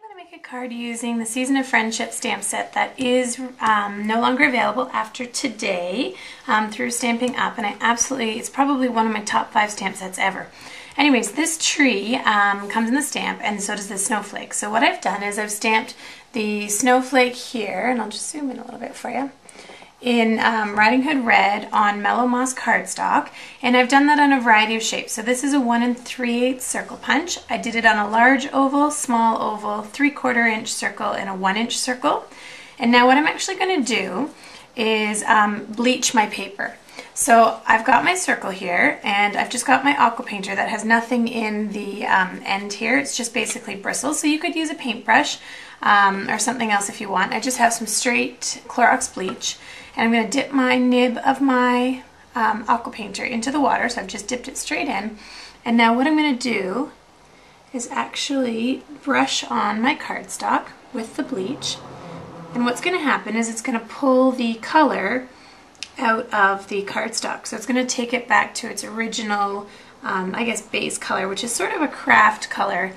I'm going to make a card using the Season of Friendship stamp set that is no longer available after today through Stamping Up, and it's probably one of my top 5 stamp sets ever. Anyways, this tree comes in the stamp, and so does the snowflake. So what I've done is I've stamped the snowflake here, and I'll just zoom in a little bit for you, in Riding Hood Red on Mellow Moss cardstock, and I've done that on a variety of shapes. So this is a 1 3/8 circle punch. I did it on a large oval, small oval, 3/4 inch circle, and a 1 inch circle. And now what I'm actually going to do is bleach my paper. So I've got my circle here, and I've just got my aqua painter that has nothing in the end here. It's just basically bristles, so you could use a paintbrush or something else if you want. I just have some straight Clorox bleach, and I'm going to dip my nib of my aqua painter into the water. So I've just dipped it straight in, and now what I'm going to do is actually brush on my cardstock with the bleach, and what's going to happen is it's going to pull the color out of the cardstock. So it's going to take it back to its original, I guess, base color, which is sort of a craft color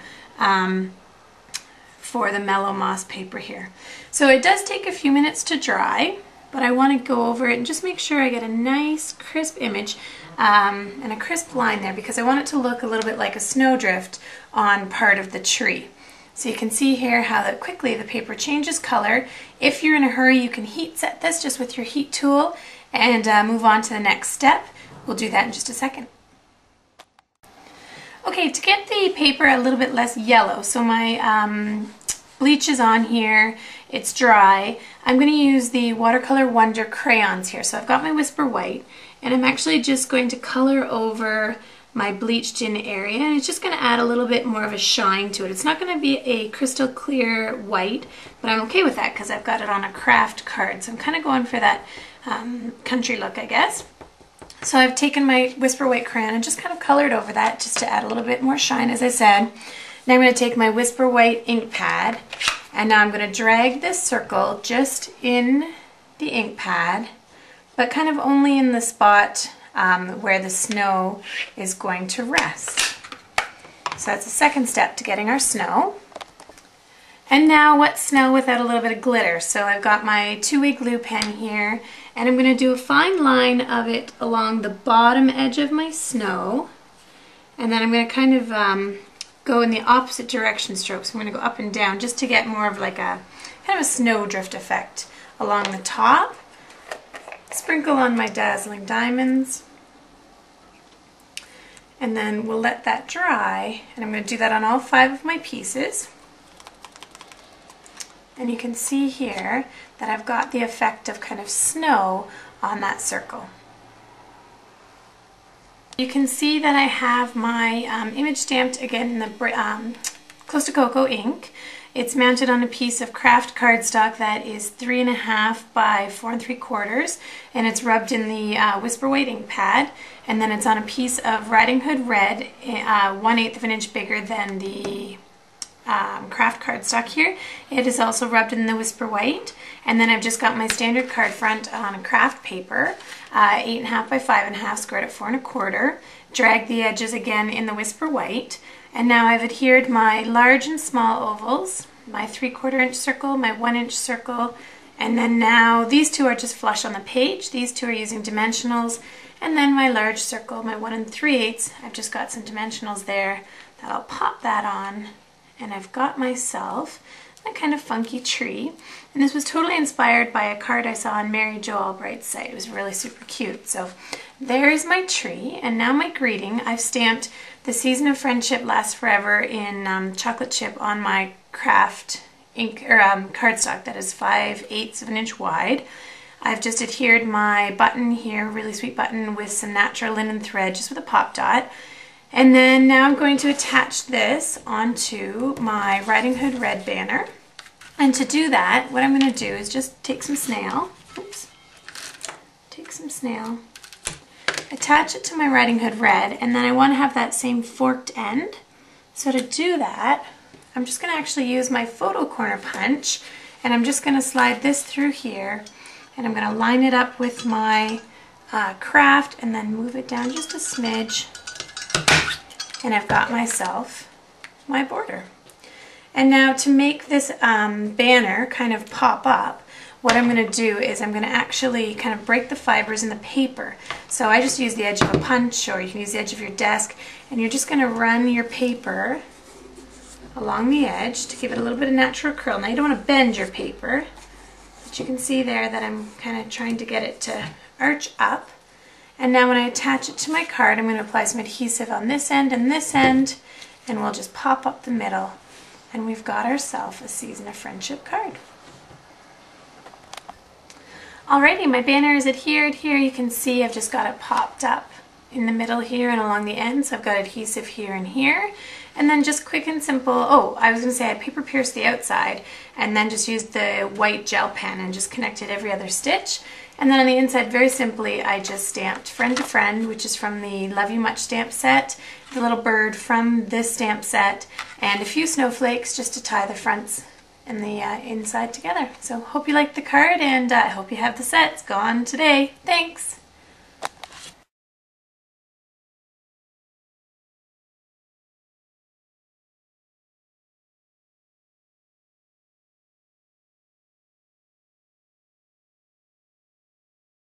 for the Mellow Moss paper here. So it does take a few minutes to dry, but I want to go over it and just make sure I get a nice crisp image and a crisp line there, because I want it to look a little bit like a snowdrift on part of the tree. So you can see here how that quickly the paper changes color. If you're in a hurry, you can heat set this just with your heat tool and move on to the next step. We'll do that in just a second. Okay, to get the paper a little bit less yellow, so my bleach is on here, it's dry, I'm going to use the Watercolor Wonder crayons here. So I've got my Whisper White, and I'm actually just going to color over my bleached in area, and it's just going to add a little bit more of a shine to it. It's not going to be a crystal clear white, but I'm okay with that because I've got it on a craft card, so I'm kind of going for that country look, I guess. So I've taken my Whisper White crayon and just kind of colored over that just to add a little bit more shine, as I said. Now I'm going to take my Whisper White ink pad, and now I'm going to drag this circle just in the ink pad, but kind of only in the spot where the snow is going to rest. So that's the second step to getting our snow. And now what's snow without a little bit of glitter? So I've got my 2-way glue pen here, and I'm going to do a fine line of it along the bottom edge of my snow, and then I'm going to kind of go in the opposite direction stroke. So I'm going to go up and down just to get more of like a kind of a snowdrift effect along the top. Sprinkle on my Dazzling Diamonds, and then we'll let that dry, and I'm going to do that on all 5 of my pieces. And you can see here that I've got the effect of kind of snow on that circle. You can see that I have my image stamped again in the Close to Cocoa ink. It's mounted on a piece of craft cardstock that is 3.5 by 4 3/4, and it's rubbed in the Whisper White ink pad, and then it's on a piece of Riding Hood Red, 1/8 of an inch bigger than the craft cardstock here. It is also rubbed in the Whisper White, and then I've just got my standard card front on a craft paper, 8.5 by 5.5, squared at 4 1/4. Drag the edges again in the Whisper White, and now I've adhered my large and small ovals, my 3/4 inch circle, my 1 inch circle, and then now these 2 are just flush on the page. These 2 are using dimensionals, and then my large circle, my 1 3/8, I've just got some dimensionals there that I'll pop that on, and I've got myself a kind of funky tree. And this was totally inspired by a card I saw on Mary Jo Albright's site. It was really super cute. So there's my tree, and now my greeting. I've stamped The Season of Friendship Lasts Forever in chocolate chip on my craft ink or cardstock that is 5/8 of an inch wide. I've just adhered my button here, really sweet button, with some natural linen thread, just with a pop dot. And then now I'm going to attach this onto my Riding Hood Red banner. And to do that, what I'm going to do is just take some snail, attach it to my Riding Hood Red, and then I want to have that same forked end. So to do that, I'm just going to actually use my photo corner punch, and I'm just going to slide this through here, and I'm going to line it up with my craft, and then move it down just a smidge, and I've got myself my border. And now to make this banner kind of pop up, what I'm going to do is I'm going to actually kind of break the fibers in the paper. So I just use the edge of a punch, or you can use the edge of your desk, and you're just going to run your paper along the edge to give it a little bit of natural curl. Now you don't want to bend your paper, but you can see there that I'm kind of trying to get it to arch up. And now when I attach it to my card, I'm going to apply some adhesive on this end and this end, and we'll just pop up the middle, and we've got ourselves a Season of Friendship card. Alrighty, my banner is adhered here. You can see I've just got it popped up in the middle here and along the ends. I've got adhesive here and here. And then just quick and simple, oh, I was going to say I paper pierced the outside and then just used the white gel pen and just connected every other stitch. And then on the inside, very simply, I just stamped Friend to Friend, which is from the Love You Much stamp set, the little bird from this stamp set, and a few snowflakes just to tie the fronts and the inside together. So hope you liked the card, and I hope you have the sets. Go on today. Thanks!